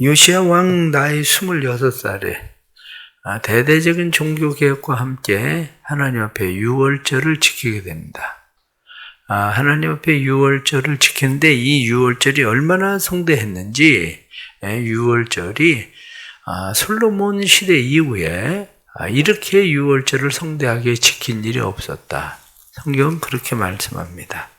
요시야 왕 나이 26살에 대대적인 종교개혁과 함께 하나님 앞에 유월절을 지키게 됩니다. 하나님 앞에 유월절을 지키는데 이 유월절이 얼마나 성대했는지, 유월절이 솔로몬 시대 이후에 이렇게 유월절을 성대하게 지킨 일이 없었다. 성경은 그렇게 말씀합니다.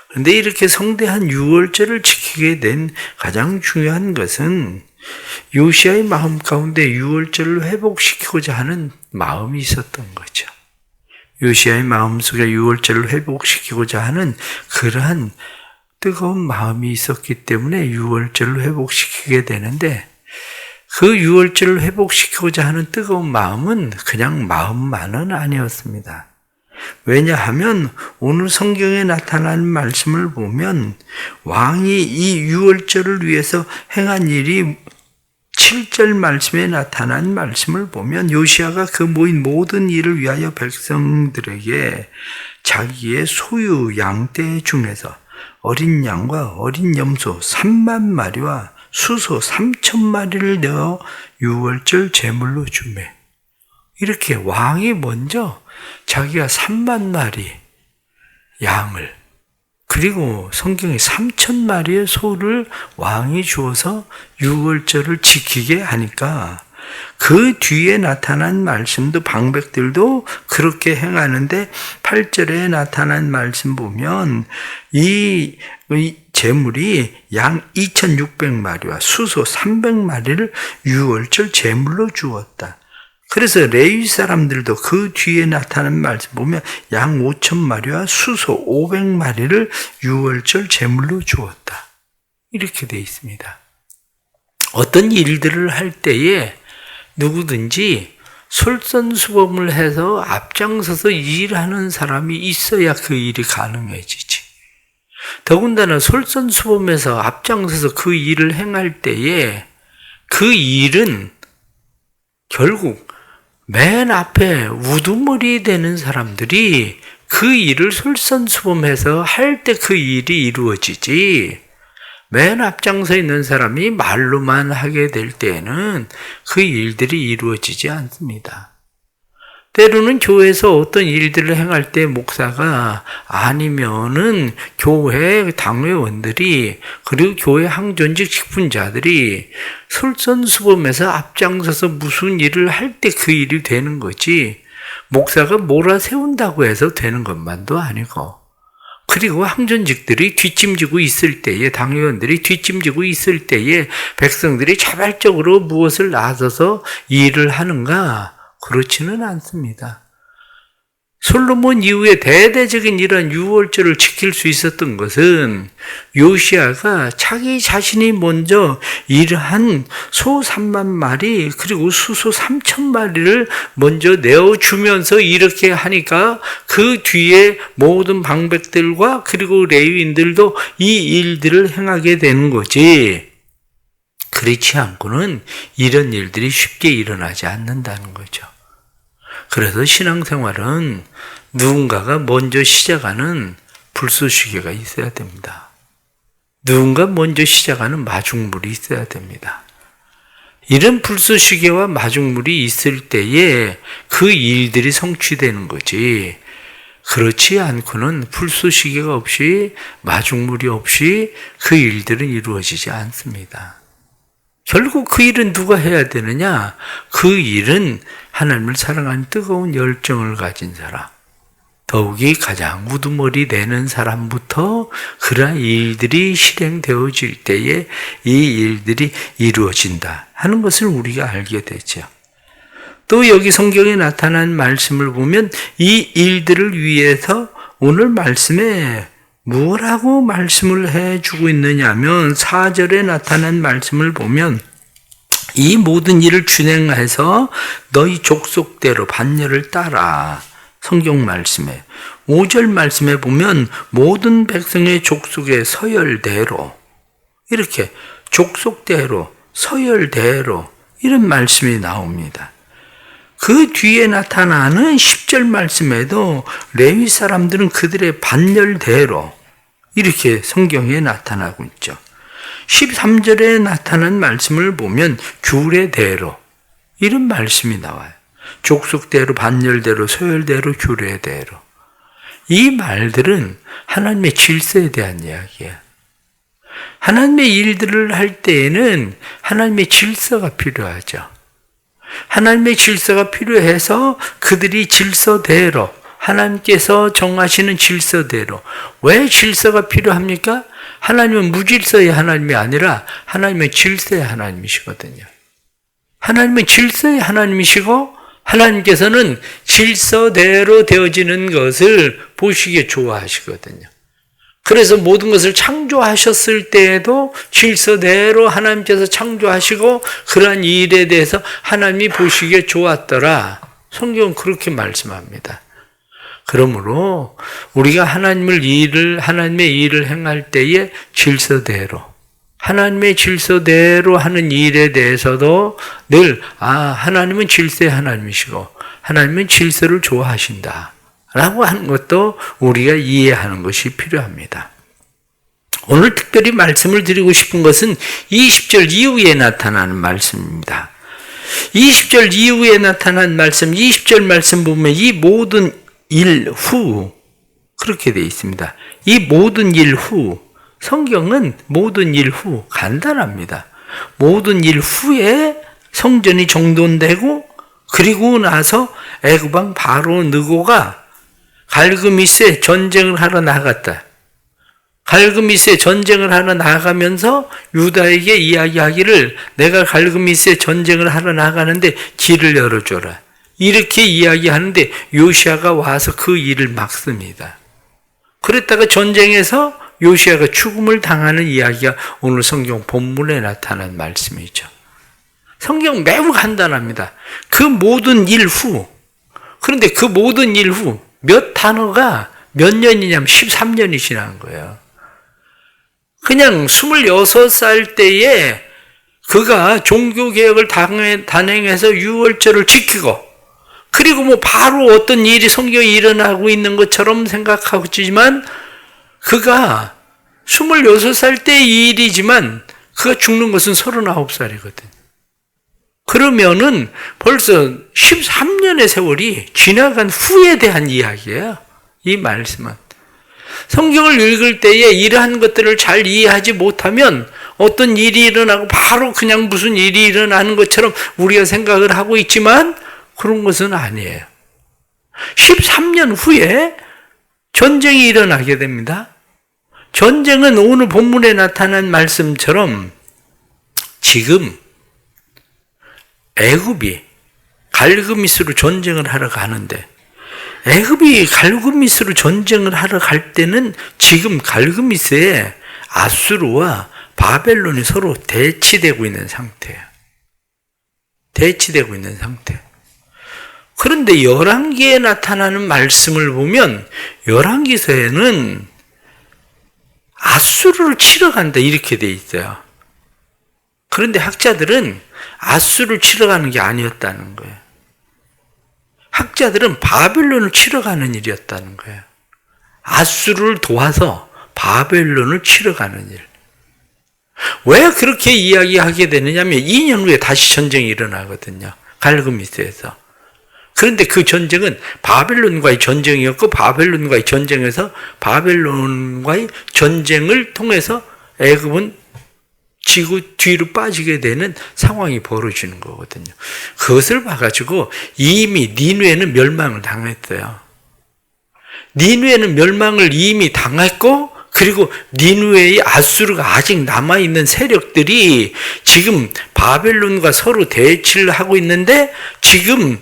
그런데 이렇게 성대한 유월절을 지키게 된 가장 중요한 것은 요시야의 마음 가운데 유월절을 회복시키고자 하는 마음이 있었던 거죠. 요시야의 마음속에 유월절을 회복시키고자 하는 그러한 뜨거운 마음이 있었기 때문에 유월절을 회복시키게 되는데, 그 유월절을 회복시키고자 하는 뜨거운 마음은 그냥 마음만은 아니었습니다. 왜냐하면 오늘 성경에 나타난 말씀을 보면 왕이 이 유월절을 위해서 행한 일이 7절 말씀에 나타난 말씀을 보면 요시야가 그 모인 모든 일을 위하여 백성들에게 자기의 소유 양떼 중에서 어린 양과 어린 염소 3만 마리와 수소 3,000마리를 내어 유월절 제물로 주매. 이렇게 왕이 먼저 자기가 3만 마리 양을, 그리고 성경에 3,000마리의 소를 왕이 주어서 유월절을 지키게 하니까 그 뒤에 나타난 말씀도, 방백들도 그렇게 행하는데 8절에 나타난 말씀 보면 이 제물이 양 2,600마리와 수소 300마리를 유월절 제물로 주었다. 그래서 레위 사람들도 그 뒤에 나타난 말씀 보면 양 5,000마리와 수소 500마리를 유월절 제물로 주었다. 이렇게 되어 있습니다. 어떤 일들을 할 때에 누구든지 솔선수범을 해서 앞장서서 일하는 사람이 있어야 그 일이 가능해지지. 더군다나 솔선수범해서 앞장서서 그 일을 행할 때에 그 일은 결국 맨 앞에 우두머리 되는 사람들이 그 일을 솔선수범해서 할 때 그 일이 이루어지지, 맨 앞장서 있는 사람이 말로만 하게 될 때에는 그 일들이 이루어지지 않습니다. 때로는 교회에서 어떤 일들을 행할 때 목사가, 아니면은 교회 당회원들이, 그리고 교회 항존직 직분자들이 솔선수범해서 앞장서서 무슨 일을 할 때 그 일이 되는 거지, 목사가 몰아세운다고 해서 되는 것만도 아니고, 그리고 항존직들이 뒷짐지고 있을 때에, 당회원들이 뒷짐지고 있을 때에 백성들이 자발적으로 무엇을 나서서 일을 하는가? 그렇지는 않습니다. 솔로몬 이후에 대대적인 이런 유월절을 지킬 수 있었던 것은 요시야가 자기 자신이 먼저 이러한 소 3만 마리 그리고 수소 3,000마리를 먼저 내어주면서 이렇게 하니까 그 뒤에 모든 방백들과 그리고 레위인들도 이 일들을 행하게 되는 거지, 그렇지 않고는 이런 일들이 쉽게 일어나지 않는다는 거죠. 그래서 신앙생활은 누군가가 먼저 시작하는 불쏘시개가 있어야 됩니다. 누군가 먼저 시작하는 마중물이 있어야 됩니다. 이런 불쏘시개와 마중물이 있을 때에 그 일들이 성취되는 거지, 그렇지 않고는 불쏘시개가 없이, 마중물이 없이 그 일들은 이루어지지 않습니다. 결국 그 일은 누가 해야 되느냐? 그 일은 하나님을 사랑하는 뜨거운 열정을 가진 사람, 더욱이 가장 우두머리 되는 사람부터 그러한 일들이 실행되어질 때에 이 일들이 이루어진다 하는 것을 우리가 알게 되죠. 또 여기 성경에 나타난 말씀을 보면 이 일들을 위해서 오늘 말씀에 뭐라고 말씀을 해주고 있느냐 하면 4절에 나타난 말씀을 보면 이 모든 일을 준행해서 너희 족속대로 반열을 따라. 성경 말씀에 5절 말씀에 보면 모든 백성의 족속의 서열대로, 이렇게 족속대로, 서열대로 이런 말씀이 나옵니다. 그 뒤에 나타나는 10절 말씀에도 레위 사람들은 그들의 반열대로 이렇게 성경에 나타나고 있죠. 13절에 나타난 말씀을 보면 규례대로 이런 말씀이 나와요. 족속대로, 반열대로, 소열대로, 규례대로. 이 말들은 하나님의 질서에 대한 이야기예요. 하나님의 일들을 할 때에는 하나님의 질서가 필요하죠. 하나님의 질서가 필요해서 그들이 질서대로, 하나님께서 정하시는 질서대로. 왜 질서가 필요합니까? 하나님은 무질서의 하나님이 아니라 하나님은 질서의 하나님이시거든요. 하나님은 질서의 하나님이시고 하나님께서는 질서대로 되어지는 것을 보시기에 좋아하시거든요. 그래서 모든 것을 창조하셨을 때에도 질서대로 하나님께서 창조하시고 그러한 일에 대해서 하나님이 보시기에 좋았더라. 성경은 그렇게 말씀합니다. 그러므로 우리가 하나님의 일을 행할 때에 질서대로, 하나님의 질서대로 하는 일에 대해서도 늘 하나님은 질서의 하나님이시고 하나님은 질서를 좋아하신다 라고 하는 것도 우리가 이해하는 것이 필요합니다. 오늘 특별히 말씀을 드리고 싶은 것은 20절 이후에 나타나는 말씀입니다. 20절 이후에 나타난 말씀, 20절 말씀 보면 이 모든 일 후, 그렇게 되어 있습니다. 이 모든 일 후, 성경은 모든 일 후, 간단합니다. 모든 일 후에 성전이 정돈되고 그리고 나서 애굽 왕 바로 느고가 갈그미스에 전쟁을 하러 나갔다. 갈그미스에 전쟁을 하러 나가면서 유다에게 이야기하기를 내가 갈그미스에 전쟁을 하러 나가는데 길을 열어줘라. 이렇게 이야기하는데 요시아가 와서 그 일을 막습니다. 그랬다가 전쟁에서 요시아가 죽음을 당하는 이야기가 오늘 성경 본문에 나타난 말씀이죠. 성경 매우 간단합니다. 그 모든 일 후, 그런데 그 모든 일 후 몇 단어가 몇 년이냐면 13년이 지난 거예요. 그냥 26살 때에 그가 종교개혁을 단행해서 유월절을 지키고 그리고 바로 어떤 일이 성경에 일어나고 있는 것처럼 생각하지만 그가 26살 때의 일이지만 그가 죽는 것은 39살이거든. 그러면은 벌써 13년의 세월이 지나간 후에 대한 이야기예요. 이 말씀은. 성경을 읽을 때에 이러한 것들을 잘 이해하지 못하면 어떤 일이 일어나고 바로 그냥 무슨 일이 일어나는 것처럼 우리가 생각을 하고 있지만 그런 것은 아니에요. 13년 후에 전쟁이 일어나게 됩니다. 전쟁은 오늘 본문에 나타난 말씀처럼 지금 애굽이 갈그미스로 전쟁을 하러 가는데 애굽이 갈그미스로 전쟁을 하러 갈 때는 지금 갈그미스에 아수르와 바벨론이 서로 대치되고 있는 상태예요. 대치되고 있는 상태. 그런데 열왕기에 나타나는 말씀을 보면 열왕기서에는 아수르를 치러 간다 이렇게 돼 있어요. 그런데 학자들은 아수르를 치러 가는 게 아니었다는 거예요. 학자들은 바벨론을 치러 가는 일이었다는 거예요. 아수르를 도와서 바벨론을 치러 가는 일. 왜 그렇게 이야기하게 되느냐면 2년 후에 다시 전쟁이 일어나거든요. 갈그미스에서. 그런데 그 전쟁은 바벨론과의 전쟁이었고 바벨론과의 전쟁에서 바벨론과의 전쟁을 통해서 애굽은 지고 뒤로 빠지게 되는 상황이 벌어지는 거거든요. 그것을 봐가지고 이미 니느웨는 멸망을 당했어요. 니느웨는 멸망을 이미 당했고 그리고 니느웨의 아수르가 아직 남아있는 세력들이 지금 바벨론과 서로 대치를 하고 있는데 지금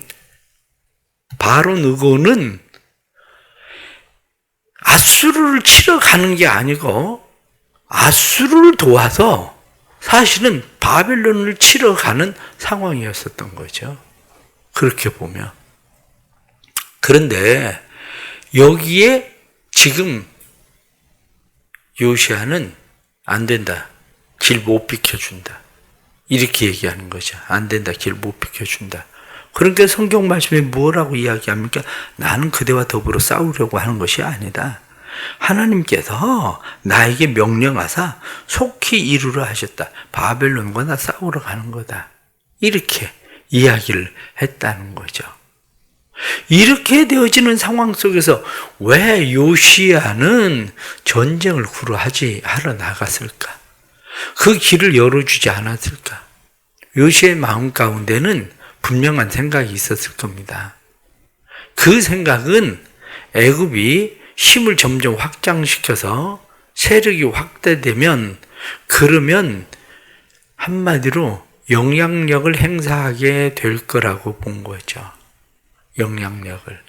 바로 느고는 아수르를 치러 가는 게 아니고 아수르를 도와서 사실은 바벨론을 치러 가는 상황이었었던 거죠. 그렇게 보면. 그런데 여기에 지금 요시아는 안 된다. 길 못 비켜준다. 이렇게 얘기하는 거죠. 안 된다. 길 못 비켜준다. 그러니까 성경 말씀에 뭐라고 이야기합니까? 나는 그대와 더불어 싸우려고 하는 것이 아니다. 하나님께서 나에게 명령하사 속히 이루라 하셨다. 바벨론과 나 싸우러 가는 거다. 이렇게 이야기를 했다는 거죠. 이렇게 되어지는 상황 속에서 왜 요시야는 전쟁을 하러 나갔을까? 그 길을 열어주지 않았을까? 요시야의 마음 가운데는 분명한 생각이 있었을 겁니다. 그 생각은 애굽이 힘을 점점 확장시켜서 세력이 확대되면, 그러면 한마디로 영향력을 행사하게 될 거라고 본 거죠. 영향력을.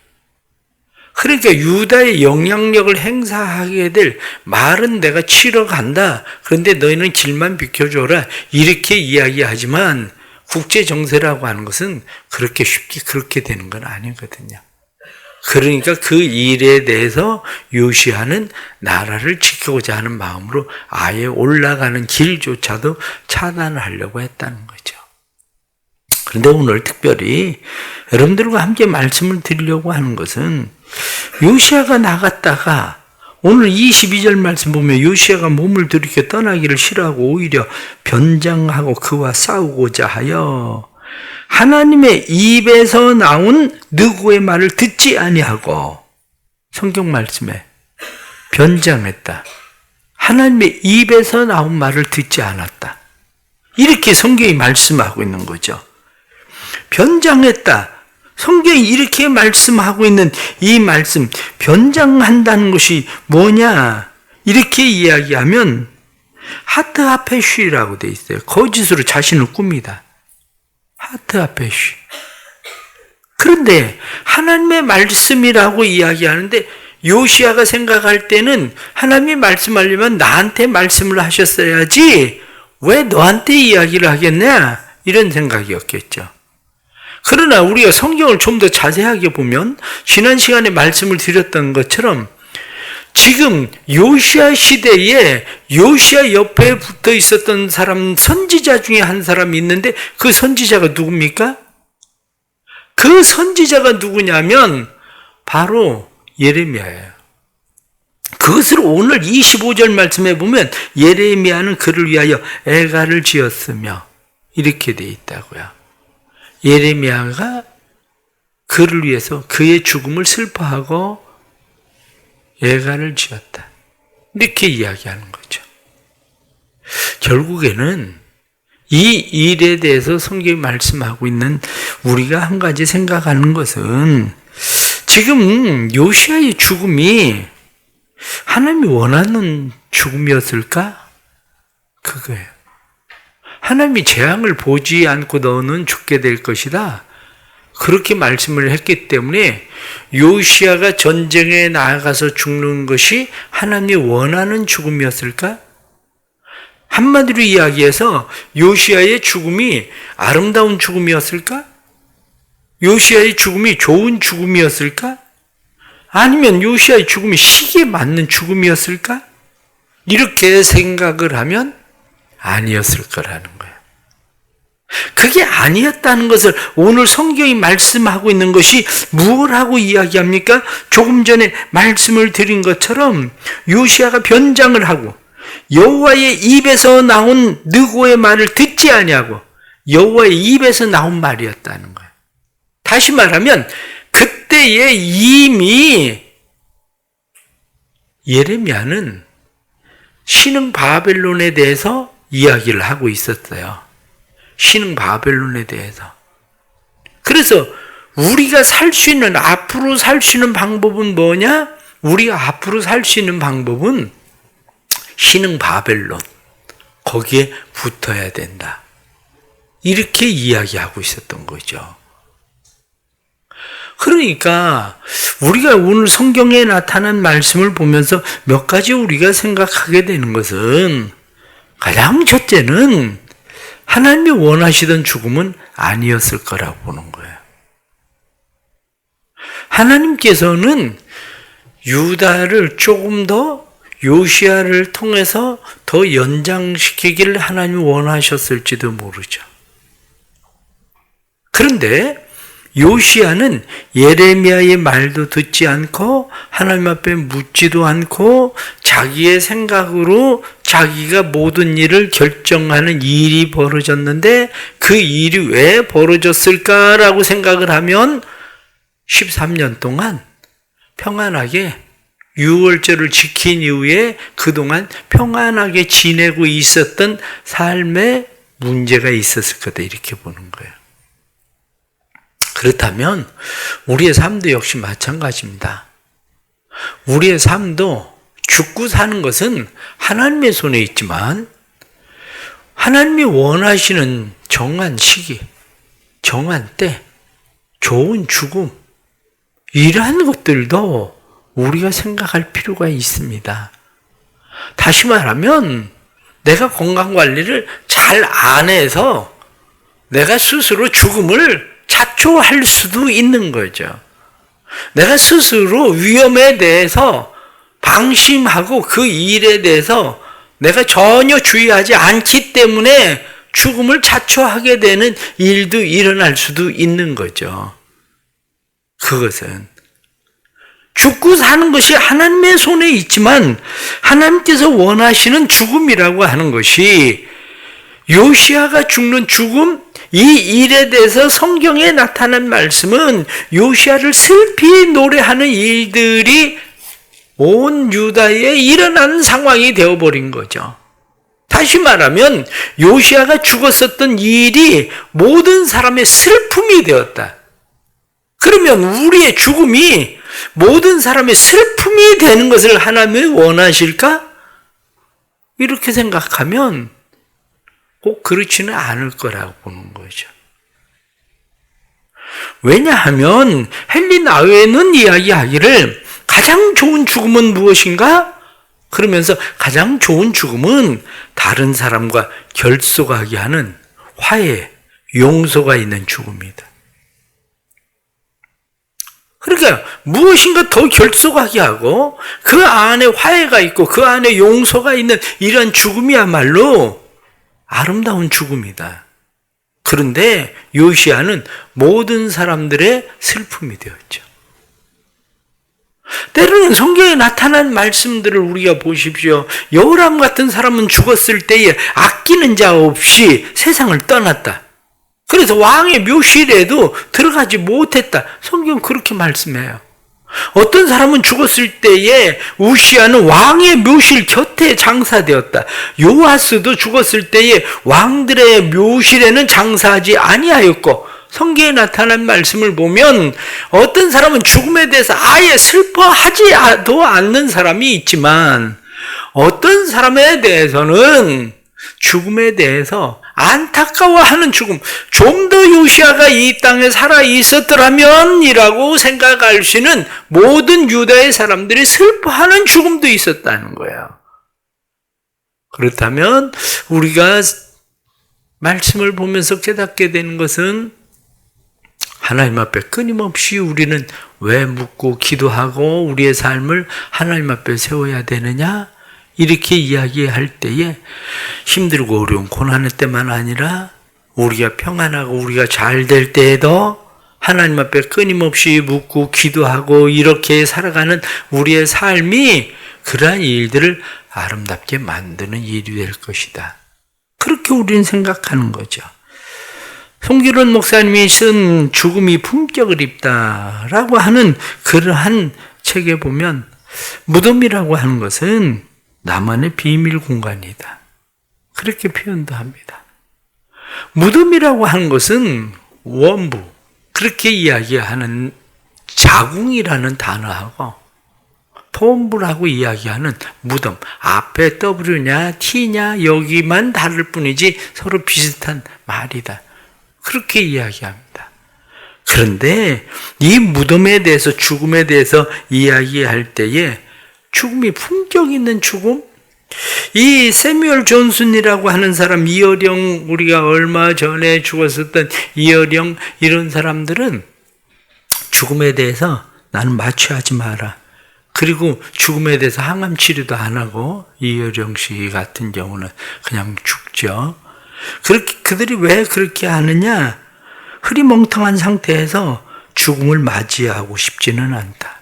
그러니까 유다의 영향력을 행사하게 될 말은 내가 치러 간다. 그런데 너희는 길만 비켜줘라. 이렇게 이야기하지만 국제 정세라고 하는 것은 그렇게 쉽게 그렇게 되는 건 아니거든요. 그러니까 그 일에 대해서 요시야는 나라를 지키고자 하는 마음으로 아예 올라가는 길조차도 차단을 하려고 했다는 거죠. 그런데 오늘 특별히 여러분들과 함께 말씀을 드리려고 하는 것은 요시야가 나갔다가 오늘 22절 말씀 보면 요시야가 몸을 들이켜 떠나기를 싫어하고 오히려 변장하고 그와 싸우고자 하여 하나님의 입에서 나온 느고의 말을 듣지 아니하고, 성경 말씀에 변장했다. 하나님의 입에서 나온 말을 듣지 않았다. 이렇게 성경이 말씀하고 있는 거죠. 변장했다. 성경이 이렇게 말씀하고 있는 이 말씀, 변장한다는 것이 뭐냐? 이렇게 이야기하면 하트 앞에 쉬라고 돼 있어요. 거짓으로 자신을 꿉니다. 하트 앞에 쉬. 그런데 하나님의 말씀이라고 이야기하는데 요시야가 생각할 때는 하나님이 말씀하려면 나한테 말씀을 하셨어야지 왜 너한테 이야기를 하겠냐? 이런 생각이었겠죠. 그러나 우리가 성경을 좀 더 자세하게 보면 지난 시간에 말씀을 드렸던 것처럼 지금 요시야 시대에 요시야 옆에 붙어 있었던 사람, 선지자 중에 한 사람이 있는데 그 선지자가 누굽니까? 그 선지자가 누구냐면 바로 예레미야예요. 그것을 오늘 25절 말씀에 보면 예레미야는 그를 위하여 애가를 지었으며 이렇게 돼 있다고요. 예레미야가 그를 위해서 그의 죽음을 슬퍼하고 애가를 지었다. 이렇게 이야기하는 거죠. 결국에는 이 일에 대해서 성경이 말씀하고 있는 우리가 한 가지 생각하는 것은 지금 요시야의 죽음이 하나님이 원하는 죽음이었을까? 그거예요. 하나님이 재앙을 보지 않고 너는 죽게 될 것이다. 그렇게 말씀을 했기 때문에 요시야가 전쟁에 나아가서 죽는 것이 하나님이 원하는 죽음이었을까? 한마디로 이야기해서 요시야의 죽음이 아름다운 죽음이었을까? 요시야의 죽음이 좋은 죽음이었을까? 아니면 요시야의 죽음이 시기에 맞는 죽음이었을까? 이렇게 생각을 하면 아니었을 거라는 거예요. 그게 아니었다는 것을 오늘 성경이 말씀하고 있는 것이 무엇하고 이야기합니까? 조금 전에 말씀을 드린 것처럼 요시야가 변장을 하고 여호와의 입에서 나온 느고의 말을 듣지 아니하고 여호와의 입에서 나온 말이었다는 거예요. 다시 말하면 그때에 이미 예레미야는 신흥 바벨론에 대해서 이야기를 하고 있었어요. 신흥 바벨론에 대해서. 그래서 우리가 살 수 있는, 앞으로 살 수 있는 방법은 뭐냐? 우리가 앞으로 살 수 있는 방법은 신흥 바벨론, 거기에 붙어야 된다. 이렇게 이야기하고 있었던 거죠. 그러니까 우리가 오늘 성경에 나타난 말씀을 보면서 몇 가지 우리가 생각하게 되는 것은, 가장 첫째는 하나님이 원하시던 죽음은 아니었을 거라고 보는 거예요. 하나님께서는 유다를 조금 더 요시야를 통해서 더 연장시키기를 하나님이 원하셨을지도 모르죠. 그런데 요시야는 예레미야의 말도 듣지 않고 하나님 앞에 묻지도 않고 자기의 생각으로 자기가 모든 일을 결정하는 일이 벌어졌는데 그 일이 왜 벌어졌을까라고 생각을 하면 13년 동안 평안하게 유월절을 지킨 이후에 그동안 평안하게 지내고 있었던 삶에 문제가 있었을 거다 이렇게 보는 거예요. 그렇다면 우리의 삶도 역시 마찬가지입니다. 우리의 삶도 죽고 사는 것은 하나님의 손에 있지만 하나님이 원하시는 정한 시기, 정한 때, 좋은 죽음 이러한 것들도 우리가 생각할 필요가 있습니다. 다시 말하면 내가 건강관리를 잘 안 해서 내가 스스로 죽음을 자초할 수도 있는 거죠. 내가 스스로 위험에 대해서 방심하고 그 일에 대해서 내가 전혀 주의하지 않기 때문에 죽음을 자초하게 되는 일도 일어날 수도 있는 거죠. 그것은 죽고 사는 것이 하나님의 손에 있지만 하나님께서 원하시는 죽음이라고 하는 것이 요시야가 죽는 죽음, 이 일에 대해서 성경에 나타난 말씀은 요시야를 슬피 노래하는 일들이 온 유다에 일어난 상황이 되어버린 거죠. 다시 말하면 요시야가 죽었었던 일이 모든 사람의 슬픔이 되었다. 그러면 우리의 죽음이 모든 사람의 슬픔이 되는 것을 하나님이 원하실까? 이렇게 생각하면 꼭 그렇지는 않을 거라고 보는 거죠. 왜냐하면 헨리 나우에는 이야기하기를 가장 좋은 죽음은 무엇인가? 그러면서 가장 좋은 죽음은 다른 사람과 결속하게 하는 화해, 용서가 있는 죽음이다. 그러니까 무엇인가 더 결속하게 하고 그 안에 화해가 있고 그 안에 용서가 있는 이런 죽음이야말로 아름다운 죽음이다. 그런데 요시야는 모든 사람들의 슬픔이 되었죠. 때로는 성경에 나타난 말씀들을 우리가 보십시오. 여호람 같은 사람은 죽었을 때에 아끼는 자 없이 세상을 떠났다. 그래서 왕의 묘실에도 들어가지 못했다. 성경 그렇게 말씀해요. 어떤 사람은 죽었을 때에 우시야는 왕의 묘실 곁에 장사되었다. 요아스도 죽었을 때에 왕들의 묘실에는 장사하지 아니하였고, 성경에 나타난 말씀을 보면 어떤 사람은 죽음에 대해서 아예 슬퍼하지도 않는 사람이 있지만 어떤 사람에 대해서는 죽음에 대해서 안타까워하는 죽음, 좀 더 요시야가 이 땅에 살아 있었더라면 이라고 생각할 수 있는 모든 유다의 사람들이 슬퍼하는 죽음도 있었다는 거예요. 그렇다면 우리가 말씀을 보면서 깨닫게 되는 것은 하나님 앞에 끊임없이 우리는 왜 묻고 기도하고 우리의 삶을 하나님 앞에 세워야 되느냐? 이렇게 이야기할 때에 힘들고 어려운 고난의 때만 아니라 우리가 평안하고 우리가 잘 될 때에도 하나님 앞에 끊임없이 묻고 기도하고 이렇게 살아가는 우리의 삶이 그러한 일들을 아름답게 만드는 일이 될 것이다. 그렇게 우리는 생각하는 거죠. 송기론 목사님이 쓴 죽음이 품격을 입다라고 하는 그러한 책에 보면 무덤이라고 하는 것은 나만의 비밀 공간이다. 그렇게 표현도 합니다. 무덤이라고 하는 것은 원부, 그렇게 이야기하는 자궁이라는 단어하고 토음부라고 이야기하는 무덤, 앞에 W냐 T냐 여기만 다를 뿐이지 서로 비슷한 말이다. 그렇게 이야기합니다. 그런데 이 무덤에 대해서, 죽음에 대해서 이야기할 때에 죽음이 품격 있는 죽음? 이 세뮤얼 존슨이라고 하는 사람, 이어령, 우리가 얼마 전에 죽었었던 이어령, 이런 사람들은 죽음에 대해서 나는 마취하지 마라. 그리고 죽음에 대해서 항암 치료도 안 하고, 이어령 씨 같은 경우는 그냥 죽죠. 그들이 왜 그렇게 하느냐? 흐리멍텅한 상태에서 죽음을 맞이하고 싶지는 않다.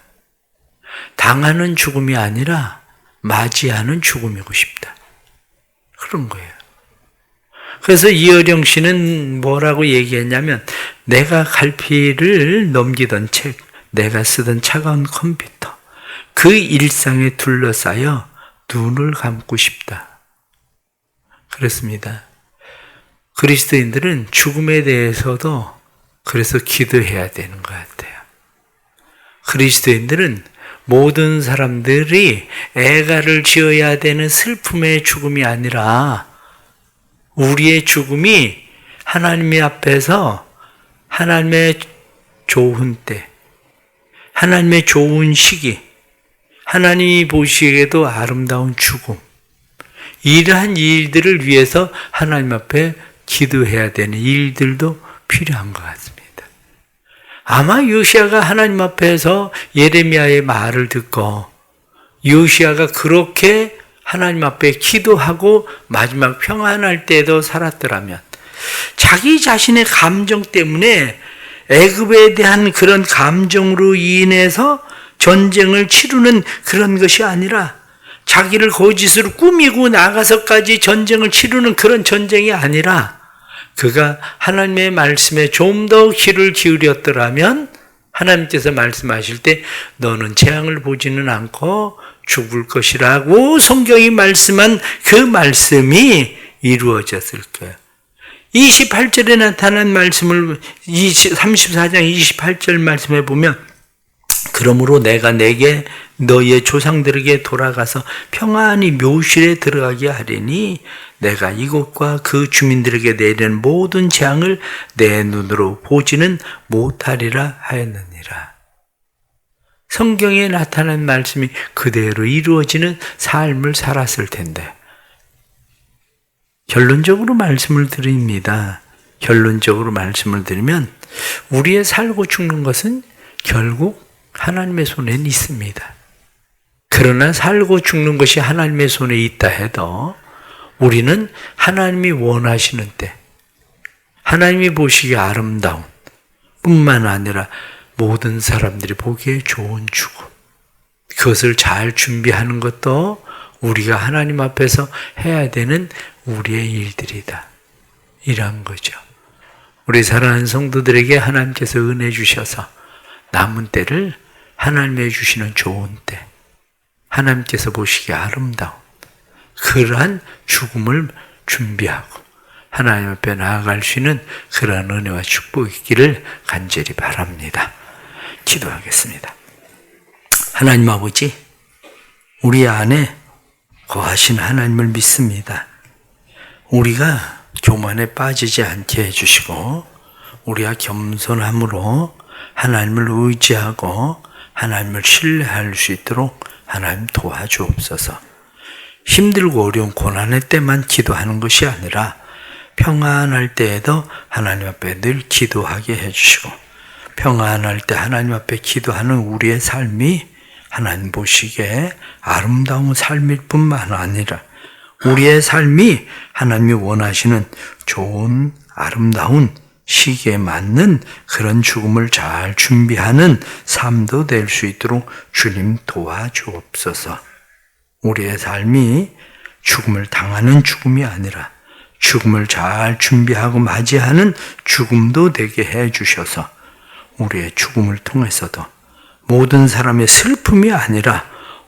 당하는 죽음이 아니라 맞이하는 죽음이고 싶다. 그런 거예요. 그래서 이어령 씨는 뭐라고 얘기했냐면, 내가 갈피를 넘기던 책, 내가 쓰던 차가운 컴퓨터, 그 일상에 둘러싸여 눈을 감고 싶다. 그렇습니다. 그리스도인들은 죽음에 대해서도 그래서 기도해야 되는 것 같아요. 그리스도인들은 모든 사람들이 애가를 지어야 되는 슬픔의 죽음이 아니라 우리의 죽음이 하나님 앞에서 하나님의 좋은 때, 하나님의 좋은 시기, 하나님이 보시기에도 아름다운 죽음, 이러한 일들을 위해서 하나님 앞에 기도해야 되는 일들도 필요한 것 같습니다. 아마 요시야가 하나님 앞에서 예레미야의 말을 듣고 요시야가 그렇게 하나님 앞에 기도하고 마지막 평안할 때도 살았더라면, 자기 자신의 감정 때문에 애굽에 대한 그런 감정으로 인해서 전쟁을 치르는 그런 것이 아니라, 자기를 거짓으로 꾸미고 나가서까지 전쟁을 치르는 그런 전쟁이 아니라, 그가 하나님의 말씀에 좀 더 귀를 기울였더라면 하나님께서 말씀하실 때 너는 재앙을 보지는 않고 죽을 것이라고 성경이 말씀한 그 말씀이 이루어졌을 거예요. 28절에 나타난 말씀을 34장 28절 말씀에 보면, 그러므로 내가 내게 너희의 조상들에게 돌아가서 평안히 묘실에 들어가게 하리니 내가 이곳과 그 주민들에게 내리는 모든 재앙을 내 눈으로 보지는 못하리라 하였느니라. 성경에 나타난 말씀이 그대로 이루어지는 삶을 살았을 텐데, 결론적으로 말씀을 드립니다. 결론적으로 말씀을 드리면, 우리의 살고 죽는 것은 결국 하나님의 손에는 있습니다. 그러나 살고 죽는 것이 하나님의 손에 있다 해도 우리는 하나님이 원하시는 때, 하나님이 보시기에 아름다운 뿐만 아니라 모든 사람들이 보기에 좋은 죽음, 그것을 잘 준비하는 것도 우리가 하나님 앞에서 해야 되는 우리의 일들이다. 이런 거죠. 우리 사랑하는 성도들에게 하나님께서 은혜 주셔서 남은 때를 하나님이 주시는 좋은 때, 하나님께서 보시기에 아름다운 그러한 죽음을 준비하고 하나님 앞에 나아갈 수 있는 그러한 은혜와 축복이 있기를 간절히 바랍니다. 기도하겠습니다. 하나님 아버지, 우리 안에 거하신 하나님을 믿습니다. 우리가 교만에 빠지지 않게 해주시고 우리가 겸손함으로 하나님을 의지하고 하나님을 신뢰할 수 있도록 하나님 도와주옵소서. 힘들고 어려운 고난의 때만 기도하는 것이 아니라 평안할 때에도 하나님 앞에 늘 기도하게 해주시고, 평안할 때 하나님 앞에 기도하는 우리의 삶이 하나님 보시기에 아름다운 삶일 뿐만 아니라 우리의 삶이 하나님이 원하시는 좋은 아름다운 시기에 맞는 그런 죽음을 잘 준비하는 삶도 될 수 있도록 주님 도와주옵소서. 우리의 삶이 죽음을 당하는 죽음이 아니라 죽음을 잘 준비하고 맞이하는 죽음도 되게 해 주셔서 우리의 죽음을 통해서도 모든 사람의 슬픔이 아니라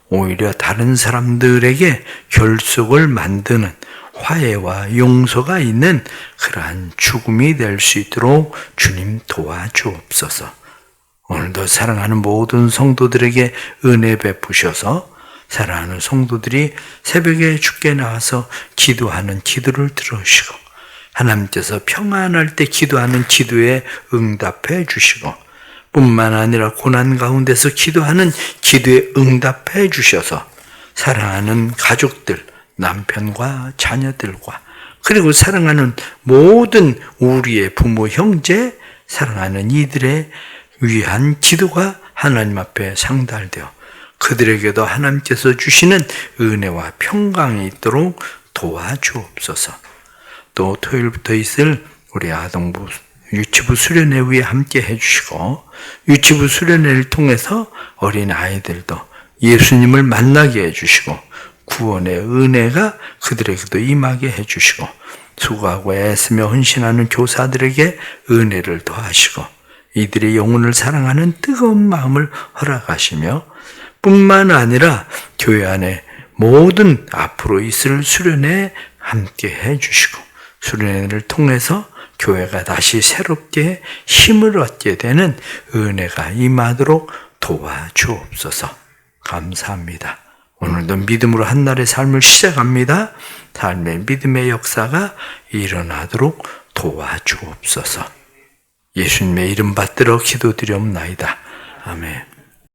오히려 다른 사람들에게 결속을 만드는 화해와 용서가 있는 그러한 죽음이 될 수 있도록 주님 도와주옵소서. 오늘도 사랑하는 모든 성도들에게 은혜 베푸셔서 사랑하는 성도들이 새벽에 주께 나와서 기도하는 기도를 들으시고 하나님께서 평안할 때 기도하는 기도에 응답해 주시고 뿐만 아니라 고난 가운데서 기도하는 기도에 응답해 주셔서 사랑하는 가족들, 남편과 자녀들과 그리고 사랑하는 모든 우리의 부모, 형제, 사랑하는 이들의 위한 기도가 하나님 앞에 상달되어 그들에게도 하나님께서 주시는 은혜와 평강이 있도록 도와주옵소서. 또 토요일부터 있을 우리 아동부 유치부 수련회 위에 함께 해주시고 유치부 수련회를 통해서 어린 아이들도 예수님을 만나게 해주시고 구원의 은혜가 그들에게도 임하게 해주시고 수고하고 애쓰며 헌신하는 교사들에게 은혜를 더하시고 이들의 영혼을 사랑하는 뜨거운 마음을 허락하시며 뿐만 아니라 교회 안에 모든 앞으로 있을 수련회에 함께 해주시고 수련회를 통해서 교회가 다시 새롭게 힘을 얻게 되는 은혜가 임하도록 도와주옵소서. 감사합니다. 오늘도 믿음으로 한 날의 삶을 시작합니다. 삶의 믿음의 역사가 일어나도록 도와주옵소서. 예수님의 이름 받들어 기도드리옵나이다. 아멘.